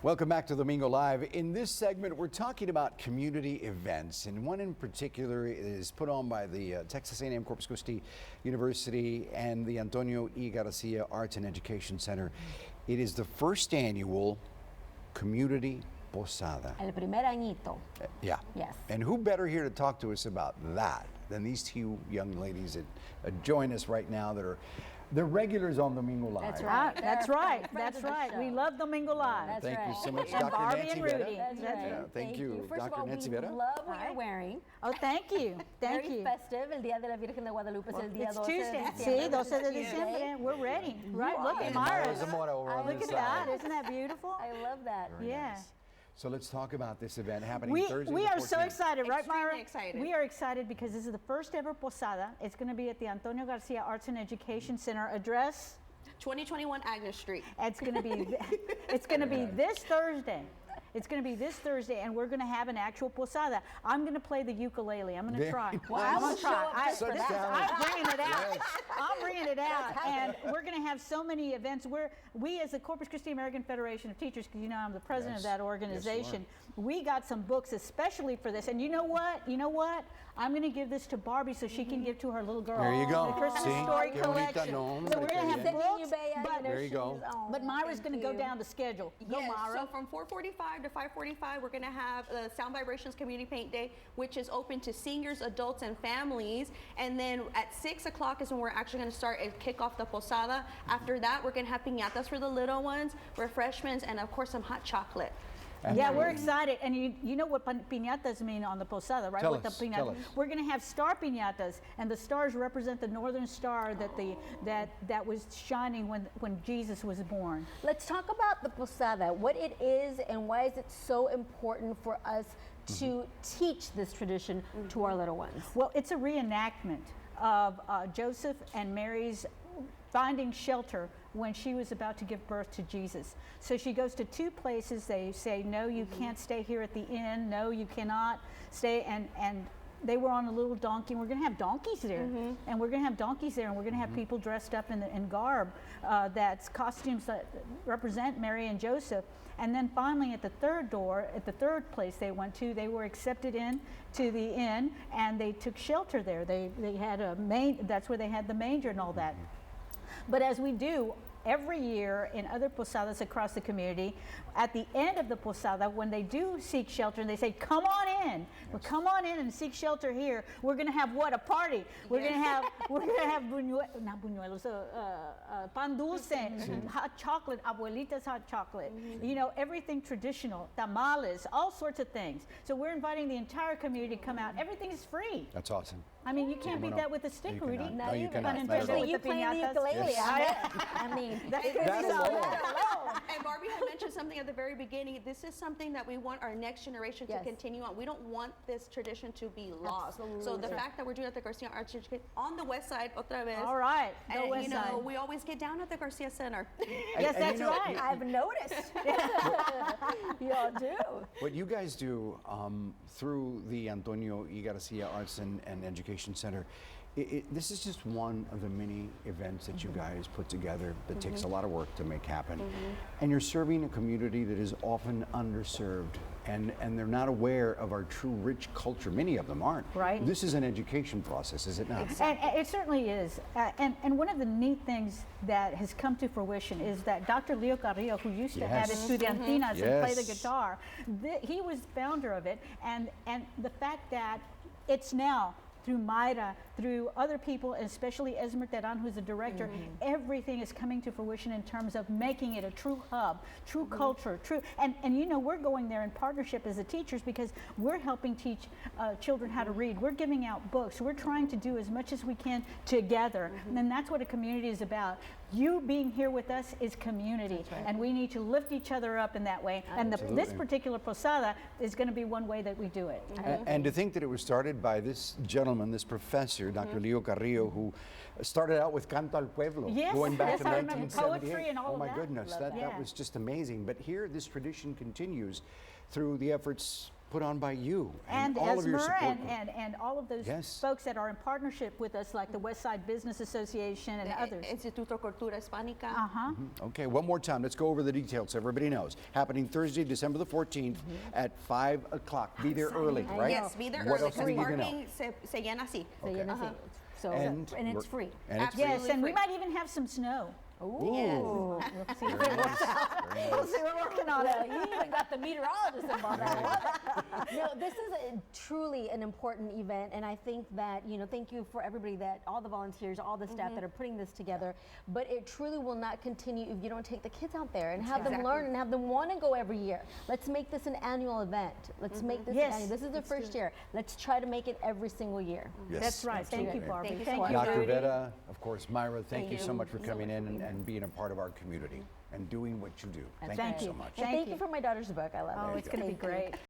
Welcome back to Domingo Live. In this segment, we're talking about community events, and one in particular is put on by the Texas A&M Corpus Christi University and the Antonio E. Garcia Arts and Education Center. It is the first annual Community Posada. El primer añito. Yeah. Yes. And who better here to talk to us about that than these two young ladies that join us right now that are the regulars on Domingo Live. That's right. That's right. That's right. We love Domingo Live. That's Thank right. you so much, And Dr. Barbie Nancy and Vera. Rudy. That's right. Yeah, thank you, First Dr. of all, Nancy we Vera. love what you're wearing. Oh, thank you. Thank Very you. festive. El Día de la Virgen de Guadalupe es el día It's 12 de Tuesday. diciembre. See, 12 de diciembre. We're ready. Right? Look at And Myra's. Myra Zamora over on Look this at that. side. Isn't that beautiful? I love that. Very Yeah. nice. So let's talk about this event happening We Thursday. we the are so 14th. excited, right, Extremely Myra? excited. We are excited because this is the first ever posada. It's going to be at the Antonio Garcia Arts and Education Center. Address? 2021 Agnes Street. It's going to be it's going to be this Thursday. It's going to be this Thursday, and we're going to have an actual posada. I'm going to play the ukulele. I'm going to Very try. nice. Well, I'm I going will to show try. up just for that. I'm bringing it out. Yes. I'm bringing it out, and we're going to have so many events. We as the Corpus Christi American Federation of Teachers, because you know I'm the president Yes. of that Yes, organization, you we got some books especially for this. And you know what? You know what? I'm going to give this to Barbie so she can give to her little girl. There you go. The Christmas See? Story Qué bonita, Collection. no, So we're going to have hombre, qué books, There you go. but Myra's going to go down the schedule. Go, Yes, Myra. so from 4:45 to 5:45, we're going to have the Sound Vibrations Community Paint Day, which is open to seniors, adults, and families. And then at 6 o'clock is when we're actually going to start and kick off the posada. After that, we're going to have piñatas for the little ones, refreshments, and of course some hot chocolate. Yeah, we're excited. And you know what piñatas mean on the posada, right? Tell With us, the piñata. tell us. We're going to have star piñatas, and the stars represent the northern star that was shining when Jesus was born. Let's talk about the posada, what it is and why is it so important for us to teach this tradition to our little ones. Well, it's a reenactment of Joseph and Mary's finding shelter when she was about to give birth to Jesus. So she goes to two places. They say, no, you can't stay here at the inn. No, you cannot stay. And they were on a little donkey. And we're going to have donkeys there. And we're going to have donkeys there. And we're going to have people dressed up in garb that's costumes that represent Mary and Joseph. And then finally at the third door, at the third place they went to, they were accepted in to the inn and they took shelter there. They had that's where they had the manger and all that. But as we do every year in other posadas across the community, at the end of the posada, when they do seek shelter and they say, come on in, well, come on in and seek shelter here, we're going to have what? A party. We're going to have pan dulce, hot chocolate, abuelita's hot chocolate, you know, everything traditional, tamales, all sorts of things. So we're inviting the entire community to come out. Everything is free. That's awesome. I mean, you can't beat no. that with a stick, You cannot. Rudy. No, you cannot. Pun Not at intended all. with You the playing the piñatas. ukulele. Yes. I mean, That could That be something. alone. And Barbie had mentioned something at the very beginning. This is something that we want our next generation to Yes. continue on. We don't want this tradition to be lost. So Absolutely. the fact that we're doing it at the Garcia Arts Education on the west side, otra vez. All right, the And west you know, side. we always get down at the Garcia Center. Yes, And that's you know, right. I've noticed. Y'all do. What you guys do through the Antonio E. Garcia Arts and Education Center, this is just one of the many events that you guys put together that takes a lot of work to make happen. And you're serving a community that is often underserved and they're not aware of our true rich culture. Many of them aren't. Right. This is an education process, is it not? And it certainly is. And one of the neat things that has come to fruition is that Dr. Leo Carrillo, who used to have Yes. estudiantinas and play the Yes. guitar, he was founder of it. And the fact that it's now through Mayra, through other people, and especially Esmer Teran, who's the director, everything is coming to fruition in terms of making it a true hub, true culture, and you know, we're going there in partnership as the teachers because we're helping teach children how to read. We're giving out books. We're trying to do as much as we can together. And that's what a community is about. You being here with us is community, and we need to lift each other up in that way. And this particular posada is going to be one way that we do it. And to think that it was started by this gentleman, this professor, Dr. Leo Carrillo, who started out with Canto al Pueblo, Yes, going back yes, to I remember 1978. poetry and all oh of my that. goodness, Love that that. was just amazing. But here, this tradition continues through the efforts put on by you And all of your Esmer support. and all of those Yes. folks that are in partnership with us, like the West Side Business Association and others. Instituto Cultura Hispánica. Uh-huh. Okay, one more time. Let's go over the details so everybody knows. Happening Thursday, December the 14th at 5 o'clock. Be there early, right? Yes, be there What early else do we because need to know? parking se llena así. So, you know, so And and it's we're- free. And it's Absolutely. Yes, and we free. might even have some snow. Ooh. Yes. We'll see if Very it nice, works out. very We'll nice. see, we're working on Well, it. you even got the meteorologist involved. I love it. No, this is truly an important event, and I think that, you know, thank you for everybody that, all the volunteers, all the staff that are putting this together, but it truly will not continue if you don't take the kids out there and have them Exactly. learn and have them want to go every year. Let's make this an annual event. Let's make this Yes, annual. This is the first year. Let's try to make it every single year. Yes, That's right. Thank you, absolutely. Barbie. Thank you Thank so you, much. Dr. Rudy. Veta, of course, Myra, thank you so you much for so coming much in for being and being a part of our community and doing what you do. That's Thank right. you so much. And Thank thank you. you for my daughter's book. I love it. Oh, it's going to be Thank you. great.